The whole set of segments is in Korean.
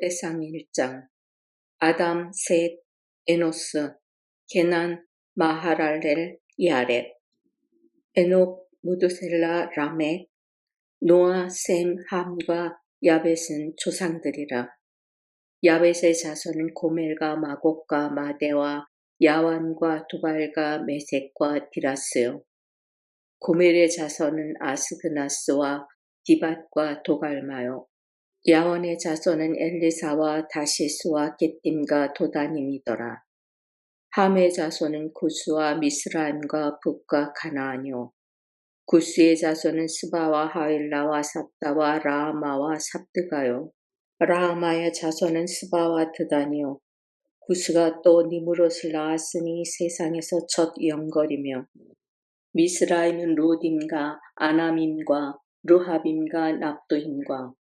열대상 1장. 아담, 셋, 에노스, 게난, 마하랄렐, 야렛. 에녹, 무드셀라, 라멕, 노아, 셈, 함과 야벳은 조상들이라. 야벳의 자손은 고멜과 마곡과 마대와 야완과 두발과 메색과 디라스요. 고멜의 자손은 아스그나스와 디밧과 도갈마요. 야완의 자손은 엘리사와 다시스와 겟딤과 도다님이더라. 함의 자손은 구스와 미스라임과 북과 가나안이요. 구스의 자손은 스바와 하윌라와 삽다와 라하마와 삽드가요. 라하마의 자손은 스바와 드단이요. 구스가 또 니므롯을 낳았으니 세상에서 첫 영걸이며, 미스라임은 로딤과 아남임과 르하빔과 납도힘과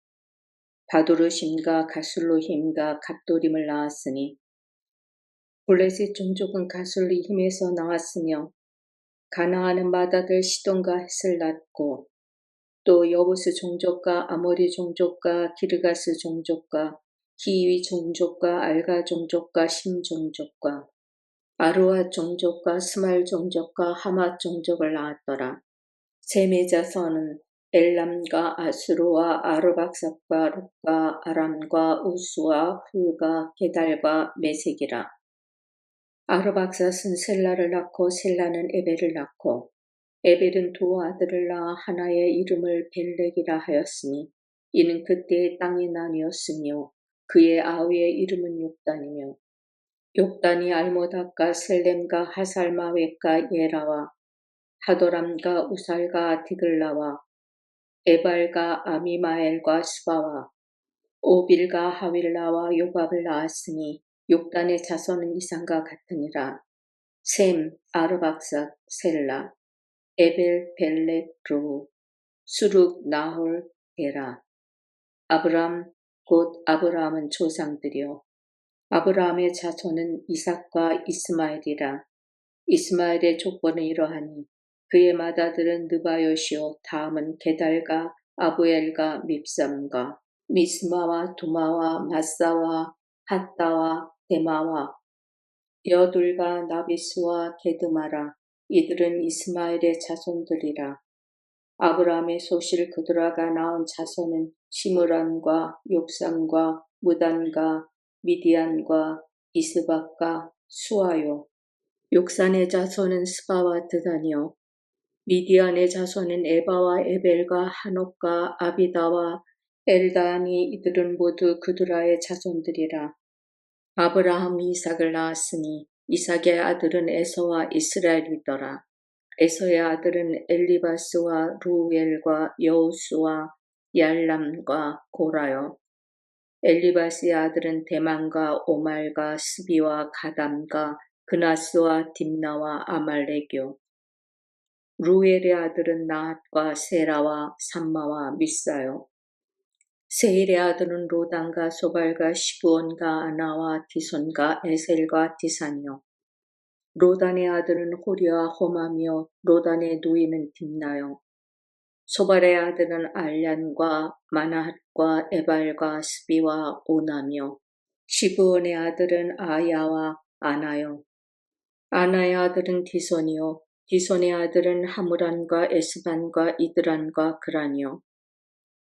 바도르심과 가술로힘과 갑도림을 낳았으니, 블레셋 종족은 가술리힘에서 나왔으며, 가나안은 맏아들 시돈과 헷을 낳고, 또 여부스 종족과 아모리 종족과 기르가스 종족과 히위 종족과 알가 종족과 심 종족과 아루아 종족과 스말 종족과 하맛 종족을 낳았더라. 셈의 자손은 엘람과 아수르와 아르박삽과 룻과 아람과 우스와 훌과 게달과 메색이라. 아르박삿은 셀라를 낳고 셀라는 에벨을 낳고 에벨은 두 아들을 낳아 하나의 이름을 벨렉이라 하였으니 이는 그때의 땅이 나뉘었으며 그의 아우의 이름은 욕단이며, 욕단이 알모닥과 셀렘과 하살마웻과 예라와 하도람과 우살과 디글라와 에발과 아미마엘과 스바와 오빌과 하윌라와 요밥을 낳았으니 욕단의 자손은 이상과 같으니라. 셈, 아르박삿, 셀라, 에벨, 벨렉, 루, 수룩, 나홀, 게라. 아브람, 곧 아브라함은 조상들이요. 아브라함의 자손은 이삭과 이스마엘이라. 이스마엘의 족보는 이러하니 그의 맏아들은 느바요시요, 다음은 게달과 아부엘과 밉삼과 미스마와 두마와 마사와 핫다와 데마와 여둘과 나비스와 게드마라. 이들은 이스마엘의 자손들이라. 아브라함의 소실 그드라가 낳은 자손은 시므란과 욕삼과 무단과 미디안과 이스박과 수아요. 욕산의 자손은 스바와 드단이요. 미디안의 자손은 에바와 에벨과 한옥과 아비다와 엘다니. 이들은 모두 그드라의 자손들이라. 아브라함이 이삭을 낳았으니 이삭의 아들은 에서와 이스라엘이더라. 에서의 아들은 엘리바스와 루엘과 여우스와 얄람과 고라요. 엘리바스의 아들은 대만과 오말과 스비와 가담과 그나스와 딥나와 아말렉요. 루엘의 아들은 나핫과 세라와 삼마와 미사요. 세일의 아들은 로단과 소발과 시브온과 아나와 디손과 에셀과 디산이요. 로단의 아들은 호리와 호맘이요. 로단의 누이는 딥나요. 소발의 아들은 알란과 마나핫과 에발과 스비와 오나며, 시브온의 아들은 아야와 아나요. 아나의 아들은 디손이요. 디손의 아들은 하무란과 에스반과 이드란과 그란이요.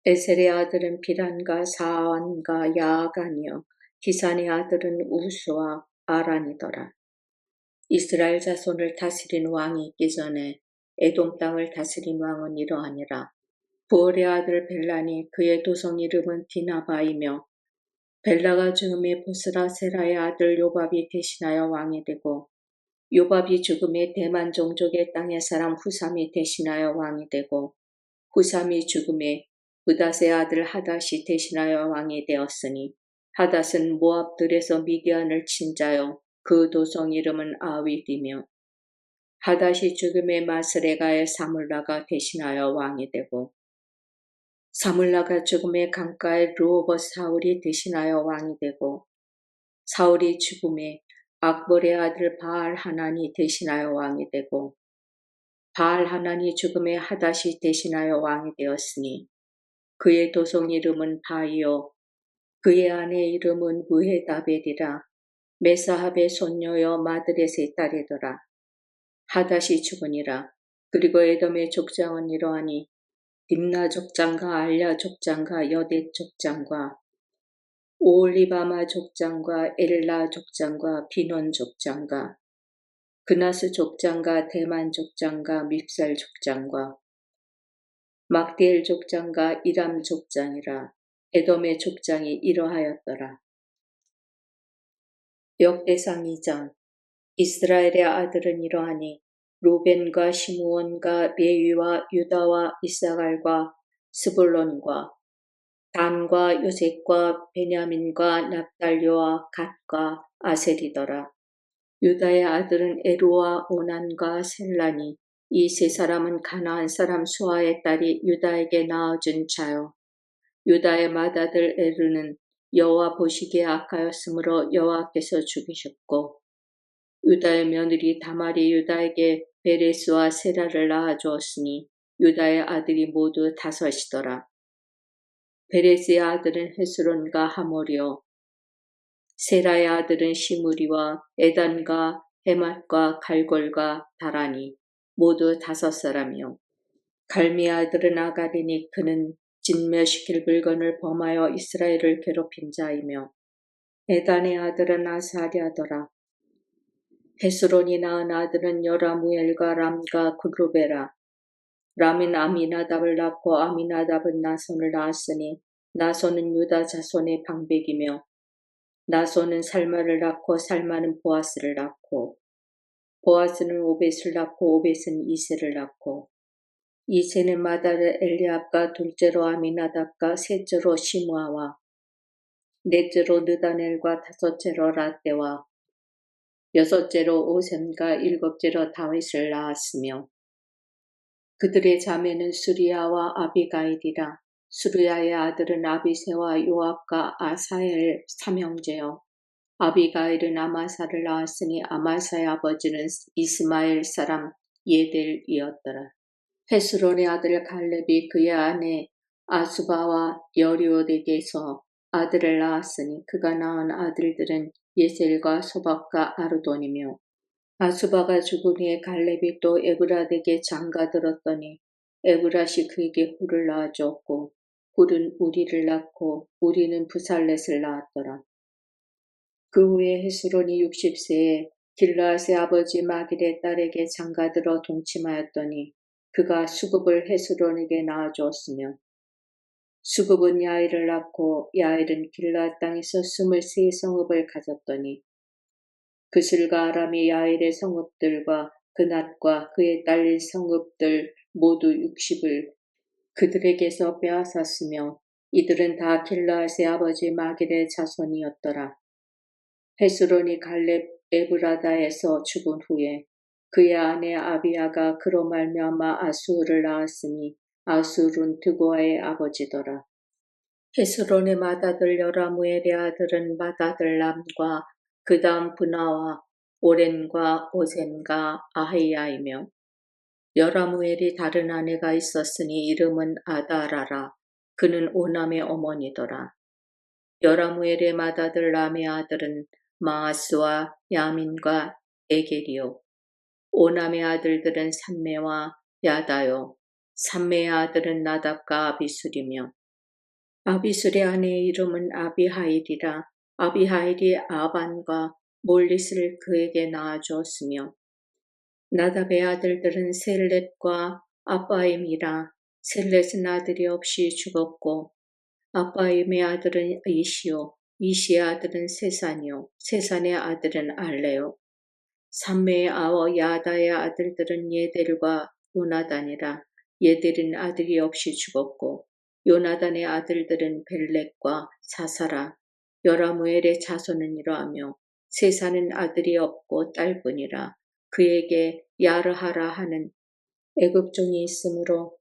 에셀의 아들은 비란과 사완과 야아간이요. 디산의 아들은 우스와 아란이더라. 이스라엘 자손을 다스린 왕이 있기 전에 에돔 땅을 다스린 왕은 이러하니라. 부올의 아들 벨란이 그의 도성 이름은 디나바이며, 벨라가 죽음에 보스라 세라의 아들 요밥이 대신하여 왕이 되고, 요밥이 죽음에 대만 종족의 땅의 사람 후삼이 대신하여 왕이 되고, 후삼이 죽음에 브닷의 아들 하닷이 대신하여 왕이 되었으니, 하닷은 모압들에서 미디안을 친 자요. 그 도성 이름은 아윗이며, 하닷이 죽음에 마스레가의 사물라가 대신하여 왕이 되고, 사물라가 죽음에 강가의 르호봇 사울이 대신하여 왕이 되고, 사울이 죽음에 악볼의 아들 바알 하난이 대신하여 왕이 되고, 바알 하난이 죽음에 하닷이 대신하여 왕이 되었으니 그의 도성 이름은 바이요. 그의 아내 이름은 무헤다벨이라. 메사합의 손녀여 마드렛의 딸이더라. 하닷이 죽으니라. 그리고 에돔의 족장은 이러하니 딥나 족장과 알야 족장과 여댓 족장과 오올리바마 족장과 엘라 족장과 비논 족장과 그나스 족장과 대만 족장과 밉살 족장과 막디엘 족장과 이람 족장이라. 에돔의 족장이 이러하였더라. 역대상 2장. 이스라엘의 아들은 이러하니 루벤과 시므온과 레위와 유다와 이사갈과 스불론과 단과 요셉과 베냐민과 납달리와 갓과 아셀이더라. 유다의 아들은 에루와 오난과 셀라니. 이 세 사람은 가나안 사람 수아의 딸이 유다에게 낳아준 자요. 유다의 맏아들 에르는 여호와 보시기에 악하였으므로 여호와께서 죽이셨고, 유다의 며느리 다말이 유다에게 베레스와 세라를 낳아주었으니 유다의 아들이 모두 5이더라. 베레스의 아들은 헤스론과 하몰이요, 세라의 아들은 시므리와 에단과 헤맛과 갈골과 다라니, 모두 5사람이요. 갈미의 아들은 아갈이니 그는 진멸시킬 물건을 범하여 이스라엘을 괴롭힌 자이며, 에단의 아들은 아사랴더라. 헤스론이 낳은 아들은 여라무엘과 람과 그루베라. 람은 아미나답을 낳고 아미나답은 나손을 낳았으니 나손은 유다 자손의 방백이며, 나손은 살마를 낳고 살마는 보아스를 낳고, 보아스는 오벳을 낳고 오벳은 이세를 낳고, 이세는 맏아들 엘리압과 둘째로 아미나답과 셋째로 시므아와 넷째로 느다넬과 5째로 라떼와 6째로 오셈과 7째로 다윗을 낳았으며, 그들의 자매는 수리야와 아비가일이라. 수리야의 아들은 아비새와 요압과 아사엘 3형제요. 아비가일은 아마사를 낳았으니 아마사의 아버지는 이스마엘 사람 예델이었더라. 헤스론의 아들 갈렙이 그의 아내 아수바와 여리옷에게서 아들을 낳았으니 그가 낳은 아들들은 예셀과 소박과 아르돈이며, 아수바가 죽은 후에 갈렙이 또 에브랏에게 장가들었더니 에브랏이 그에게 훌을 낳아주었고, 훌은 우리를 낳고 우리는 부살렛을 낳았더라. 그 후에 헤스론이 60세에 길르앗의 아버지 마길의 딸에게 장가들어 동침하였더니 그가 수굽을 헤스론에게 낳아주었으며, 수굽은 야일을 낳고 야일은 길르앗 땅에서 23성읍을 가졌더니 그슬과 아람이 야일의 성읍들과 그낫과 그의 딸린 성읍들 모두 60을 그들에게서 빼앗았으며, 이들은 다 길르앗의 아버지 마길의 자손이었더라. 헤스론이 갈렙 에브라다에서 죽은 후에 그의 아내 아비야가 그로 말미암아 아수르를 낳았으니 아수르는 드고아의 아버지더라. 헤스론의 맏아들 여라무엘의 아들은 맏아들 람과 그 다음 브나와 오렌과 오셈과 아하이야이며, 여라무엘이 다른 아내가 있었으니 이름은 아다라라. 그는 오남의 어머니더라. 여라무엘의 맏아들 람의 아들은 마아스와 야민과 에겔이요. 오남의 아들들은 삼메와 야다요. 삼메의 아들은 나답과 아비술이며, 아비술의 아내의 이름은 아비하일이라. 아비하일이 아반과 몰릿을 그에게 낳아주었으며, 나답의 아들들은 셀렛과 아빠임이라. 셀렛은 아들이 없이 죽었고, 아빠임의 아들은 이시요, 이시의 아들은 세산이요, 세산의 아들은 알레요. 삼매의 아워 야다의 아들들은 예델과 요나단이라. 예델은 아들이 없이 죽었고, 요나단의 아들들은 벨렉과 사사라. 여라무엘의 자손은 이러하며, 세산은 아들이 없고 딸뿐이라. 그에게 야르하라 하는 애굽종이 있으므로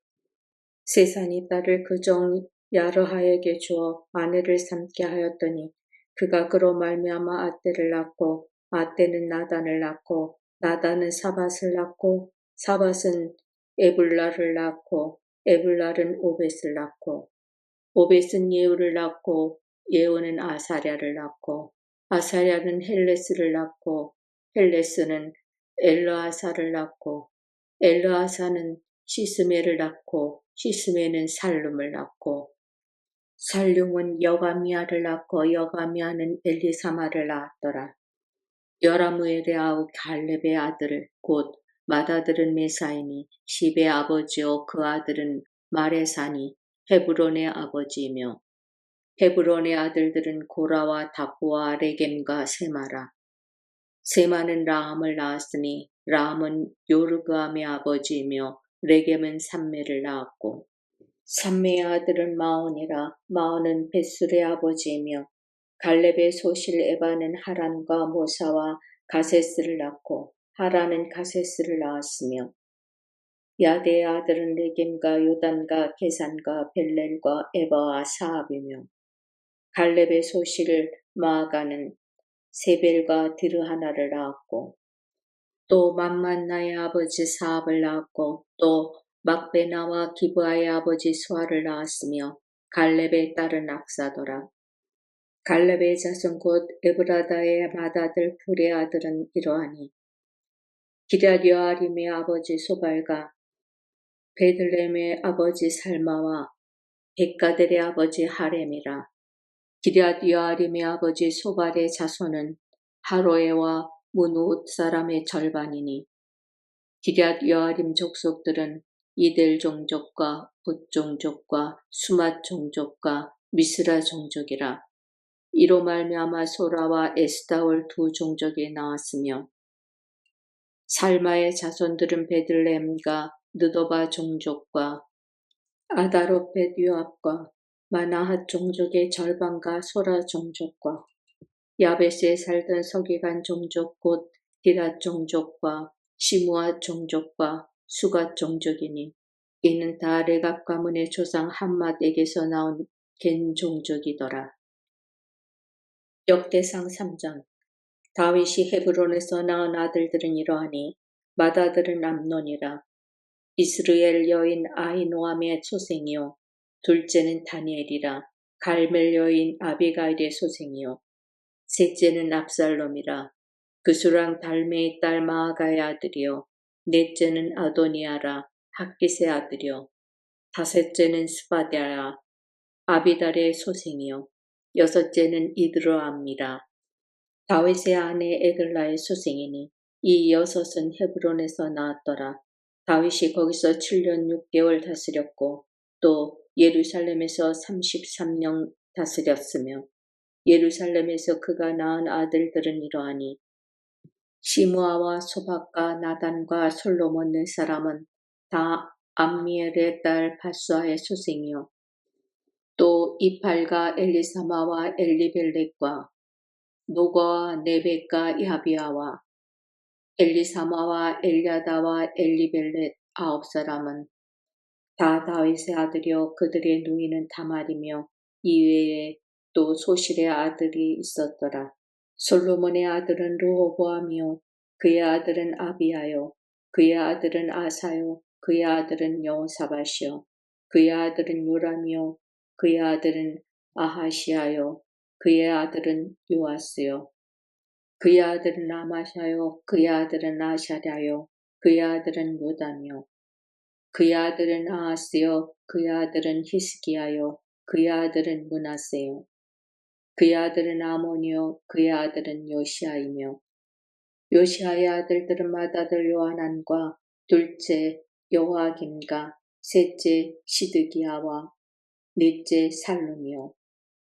세산이 딸을 그 종 야르하에게 주어 아내를 삼게 하였더니 그가 그로 말미암아 아떼를 낳고, 아떼는 나단을 낳고, 나단은 사밧을 낳고, 사밧은 에불라를 낳고, 에불랄은 오벳을 낳고, 오벳은 예후를 낳고, 예후는 아사랴를 낳고 아사랴는 헬레스를 낳고 헬레스는 엘르아사를 낳고 엘르아사는 시스메를 낳고 시스메는 살룸을 낳고 살룸은 여가미아를 낳고 여가미아는 엘리사마를 낳았더라. 여라무엘의 아우 갈렙의 아들 곧 맏아들은 메사이니 십의 아버지요 그 아들은 마레사니 헤브론의 아버지이며 헤브론의 아들들은 고라와 다보와 레겜과 세마라. 세마는 라함을 낳았으니 라함은 요르그암의 아버지이며 레겜은 삼메를 낳았고 삼메의 아들은 마온이라. 마온은 벳술의 아버지이며 갈렙의 소실 에바는 하란과 모사와 가세스를 낳고 하란은 가세스를 낳았으며 야대의 아들은 레겜과 요단과 게산과 벨렐과 에바와 사압이며 갈렙의 소실 마아가는 세벨과 드르하나를 낳았고 또 맘만나의 아버지 사압을 낳았고 또 막베나와 기브아의 아버지 수아를 낳았으며 갈렙의 딸은 악사더라. 갈렙의 자손 곧 에브라다의 맏아들 풀의 아들은 이러하니 기럇여아림의 아버지 소발과 베들레헴의 아버지 살마와 백가델의 아버지 하렘이라. 기럇여아림의 아버지 소발의 자손은 하로에와 무누 사람의 절반이니 기럇여아림 족속들은 이델 종족과 붓 종족과 수맛 종족과 미스라 종족이라. 이로 말미암아 소라와 에스다올 두 종족이 나왔으며 살마의 자손들은 베들레헴과 느도바 종족과 아다롯벳 요압과 마나핫 종족의 절반과 소라 종족과 야베스에 살던 서기관 종족 곧 디랏 종족과 시므앗 종족과 수갓 종족이니 이는 다 레갑 가문의 조상 함맛에게서 나온 겐 종족이더라. 역대상 3장. 다윗이 헤브론에서 낳은 아들들은 이러하니 맏아들은 암논이라. 이스르엘 여인 아히노암의 소생이요 둘째는 다니엘이라. 갈멜 여인 아비가일의 소생이요 셋째는 압살롬이라. 그수랑 달메의 딸 마아가의 아들이요 넷째는 아도니아라. 학깃의 아들이요 다섯째는 스바랴라. 아비달의 소생이요 여섯째는 이드로암이라. 다윗의 아내 에글라의 소생이니 이 여섯은 헤브론에서 나왔더라. 다윗이 거기서 7년 6개월 다스렸고 또 예루살렘에서 33년 다스렸으며 예루살렘에서 그가 낳은 아들들은 이러하니 시므아와 소박과 나단과 솔로몬 네 사람은 다 암미엘의 딸 바수아의 소생이요 또 이팔과 엘리사마와 엘리벨렉과 노거와 네벡과 야비아와 엘리사마와 엘야다와 엘리벨렛 9사람은 다 다윗의 아들이요 그들의 누이는 다말이며 이외에 또 소실의 아들이 있었더라. 솔로몬의 아들은 르호보암이요 그의 아들은 아비야요 그의 아들은 아사요 그의 아들은 여호사밧이요 그의 아들은 요람이요 그의 아들은 아하시야요 그의 아들은 요아스요 그의 아들은 아마샤요 그의 아들은 아샤랴요 그의 아들은 요담이요 그의 아들은 아하스요 그의 아들은 히스기야요 그의 아들은 므낫세요 그의 아들은 아몬이요 그의 아들은 요시아이며 요시아의 아들들은 맏아들 요하난과 둘째 여호아김과 셋째 시드기야와 넷째 살룸이요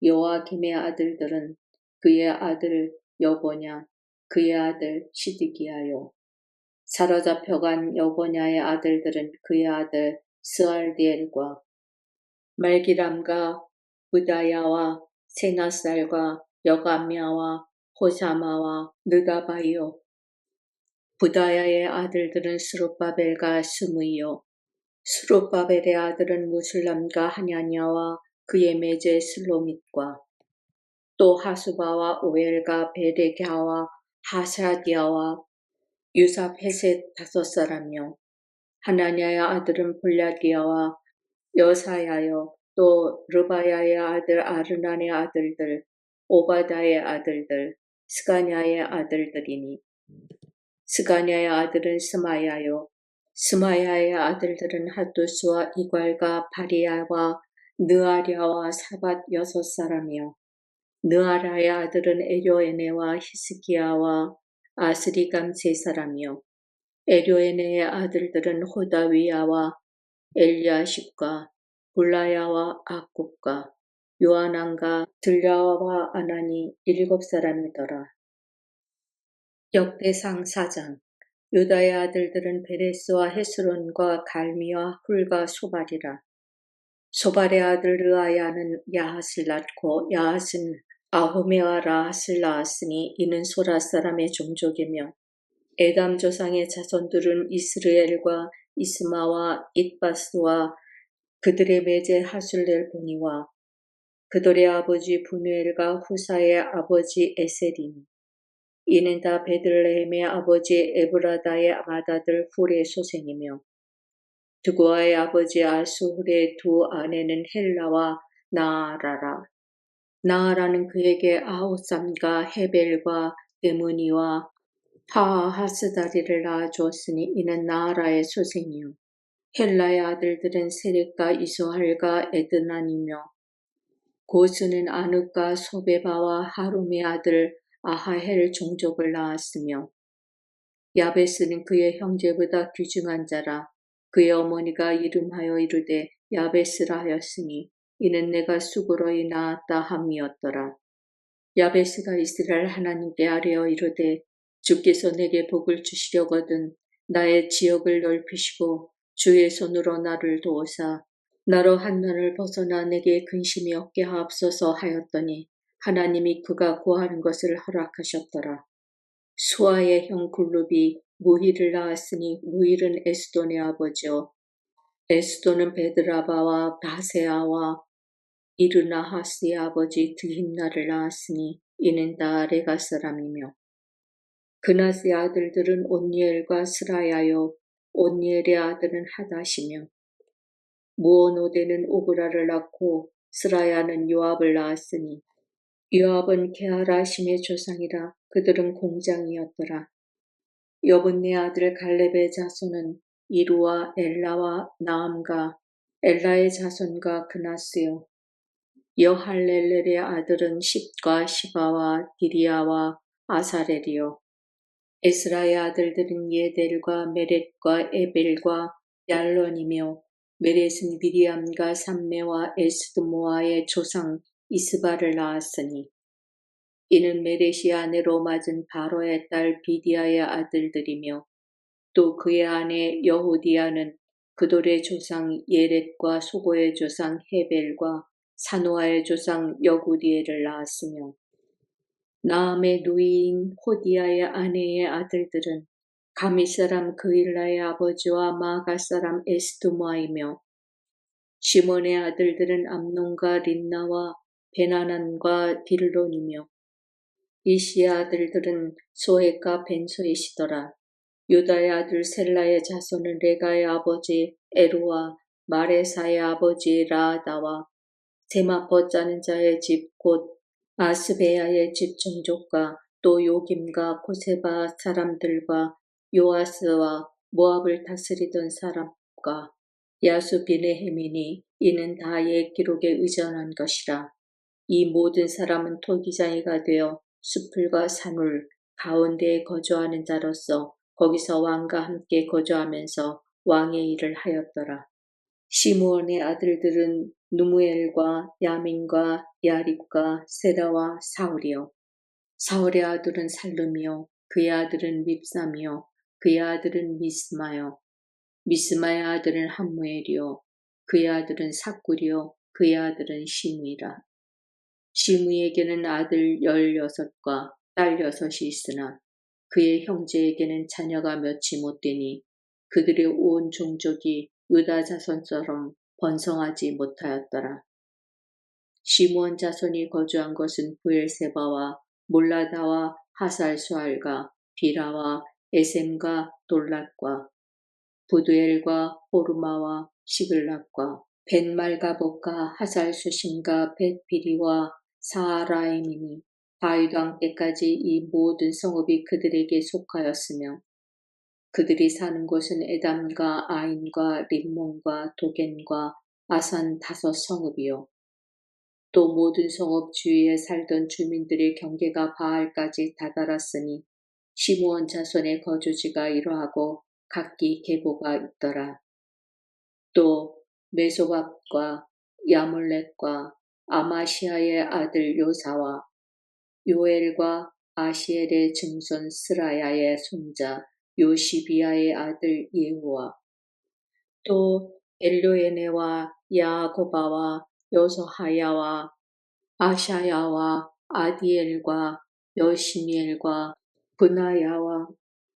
여호아김의 아들들은 그의 아들 여고냐 그의 아들 시드기야요 사로잡혀간 여고냐의 아들들은 그의 아들 스알디엘과 말기람과 부다야와 세나살과 여가미아와 호사마와 느다바이요 부다야의 아들들은 스룹바벨과 스무이요 스룹바벨의 아들은 무술람과 하냐냐와 그의 매제 슬로밋과 또 하수바와 오엘과 베레갸와 하사디아와 유사페셋 5사람이요 하나냐의 아들은 볼랴기야와 여사야요 또 르바야의 아들 아르난의 아들들, 오바다의 아들들, 스가냐의 아들들이니 스가냐의 아들은 스마야요. 스마야의 아들들은 핫두스와 이괄과 바리야와 느아랴와 사밧 6사람이요. 느아라의 아들은 에료에네와 히스기야와 아스리감 3사람이요. 에료에네의 아들들은 호다위야와 엘리아십과 볼라야와 아굽과 요하난과 들랴와 아나니 7사람이더라. 역대상 4장. 유다의 아들들은 베레스와 헤스론과 갈미와 훌과 소발이라. 소발의 아들 르아야는 야핫을 낳고 야핫은 아호메와 라핫을 낳았으니 이는 소라 사람의 종족이며 에담 조상의 자손들은 이스르엘과 이스마와 잇바스와 그들의 매제 하술렐보니와 그들의 아버지 분우엘과 후사의 아버지 에셀이니 이는 다 베들레헴의 아버지 에브라다의 맏아들 훌의 소생이며 드고아의 아버지 아수훌의 두 아내는 헬라와 나아라라. 나아라는 그에게 아호삼과 헤벨과 데므니와 파하스다리를 낳아주었으니 이는 나아라의 소생이요. 헬라의 아들들은 세렉과 이소할과 에드난이며 고스는 아늑과 소베바와 하룸의 아들 아하헬 종족을 낳았으며 야베스는 그의 형제보다 귀중한 자라. 그의 어머니가 이름하여 이르되 야베스라 하였으니 이는 내가 수고로이 낳았다 함이었더라. 야베스가 이스라엘 하나님께 아뢰어 이르되 주께서 내게 복을 주시려거든 나의 지역을 넓히시고 주의 손으로 나를 도우사 나로 한난을 벗어나 내게 근심이 없게 하옵소서 하였더니 하나님이 그가 구하는 것을 허락하셨더라. 수아의 형 굴룹이 무힐을 낳았으니 무힐은 에스돈의 아버지요. 에스돈은 베드라바와 바세아와 이르나하스의 아버지 드힘나를 낳았으니 이는 다 레가 사람이며 그나스의 아들들은 온니엘과 스라야요. 온니엘의 아들은 하닷이며 무오노데는 오브라를 낳고 스라야는 요압을 낳았으니 요압은 게하라심의 조상이라. 그들은 공장이었더라. 여분네 아들 갈렙의 자손은 이루와 엘라와 나암과 엘라의 자손과 그나스요. 여할렐렐의 아들은 십과 시바와 디리아와 아사렐이요. 에스라의 아들들은 예델과 메렛과 에벨과 얄론이며 메렛은 미리암과 삼메와 에스드모아의 조상 이스바를 낳았으니 이는 메렛이 아내로 맞은 바로의 딸 비디아의 아들들이며 또 그의 아내 여호디아는 그돌의 조상 예렛과 소고의 조상 헤벨과 사노아의 조상 여구디엘을 낳았으며 나암의 누이인 호디아의 아내의 아들들은 가미 사람 그일라의 아버지와 마가 사람 에스두모아이며 시몬의 아들들은 암논과 린나와 베나난과 빌론이며 이시의 아들들은 소헷과 벤소이시더라. 유다의 아들 셀라의 자손은 레가의 아버지 에루와 마레사의 아버지 라아다와 세마포 짜는 자의 집 곧 아스베야의 집 종족과 또 요김과 고세바 사람들과 요아스와 모압을 다스리던 사람과 야수비네헤민이 이는 다 옛 기록에 의존한 것이라. 이 모든 사람은 토기장이가 되어 수풀과 산울 가운데에 거주하는 자로서 거기서 왕과 함께 거주하면서 왕의 일을 하였더라. 시므온의 아들들은 누무엘과 야민과 야립과 세라와 사울이요. 사울의 아들은 살룸이요. 그의 아들은 밉삼이요. 그의 아들은 미스마요. 미스마의 아들은 함무엘이요. 그의 아들은 삭굴이요. 그의 아들은 시므이라. 시므에게는 아들 16과 딸 6이 있으나 그의 형제에게는 자녀가 몇이 못되니 그들의 온 종족이 유다 자손처럼 번성하지 못하였더라. 시므온 자손이 거주한 것은 부엘세바와 몰라다와 하살수알과 비라와 에셈과 돌랏과 부두엘과 호르마와 시글락과 벳말가봇과 하살수신과 벳비리와 사라임이니 다윗 왕 때까지 이 모든 성읍이 그들에게 속하였으며 그들이 사는 곳은 에담과 아인과 림몬과 도겐과 아산 5성읍이요. 또 모든 성읍 주위에 살던 주민들의 경계가 바알까지 다다랐으니 시므온 자손의 거주지가 이러하고 각기 계보가 있더라. 또 메소밥과 야몰렉과 아마시아의 아들 요사와 요엘과 아시엘의 증손 스라야의 손자 요시비아의 아들 예후와 또 엘료에네와 야고바와 여소하야와 아샤야와 아디엘과 여시미엘과 브나야와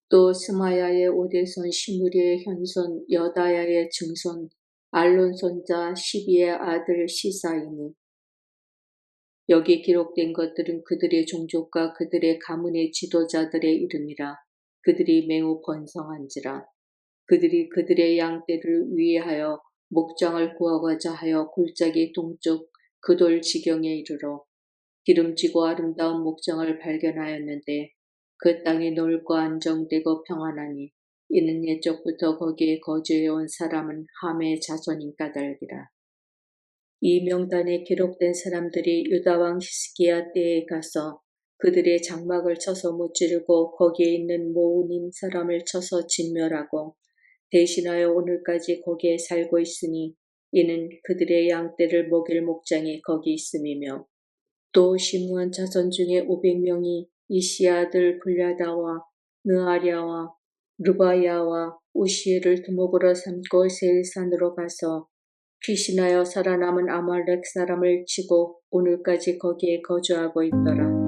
또 스마야의 오대손 시므리의 현손 여다야의 증손 알론 손자 시비의 아들 시사이니 여기 기록된 것들은 그들의 종족과 그들의 가문의 지도자들의 이름이라. 그들이 매우 번성한지라. 그들이 그들의 양떼를 위하여 목장을 구하고자 하여 골짜기 동쪽 그돌 지경에 이르러 기름지고 아름다운 목장을 발견하였는데 그 땅이 넓고 안정되고 평안하니 이는 옛적부터 거기에 거주해온 사람은 함의 자손인 까닭이라. 이 명단에 기록된 사람들이 유다왕 히스기야 때에 가서 그들의 장막을 쳐서 무찌르고 거기에 있는 모우님 사람을 쳐서 진멸하고 대신하여 오늘까지 거기에 살고 있으니 이는 그들의 양떼를 먹일 목장이 거기 있음이며 또 시므온 자손 중에 500명이 이시야 아들 블야다와 느아랴와 르바야와 우시엘을 두목으로 삼고 세일산으로 가서 피신하여 살아남은 아말렉 사람을 치고 오늘까지 거기에 거주하고 있더라.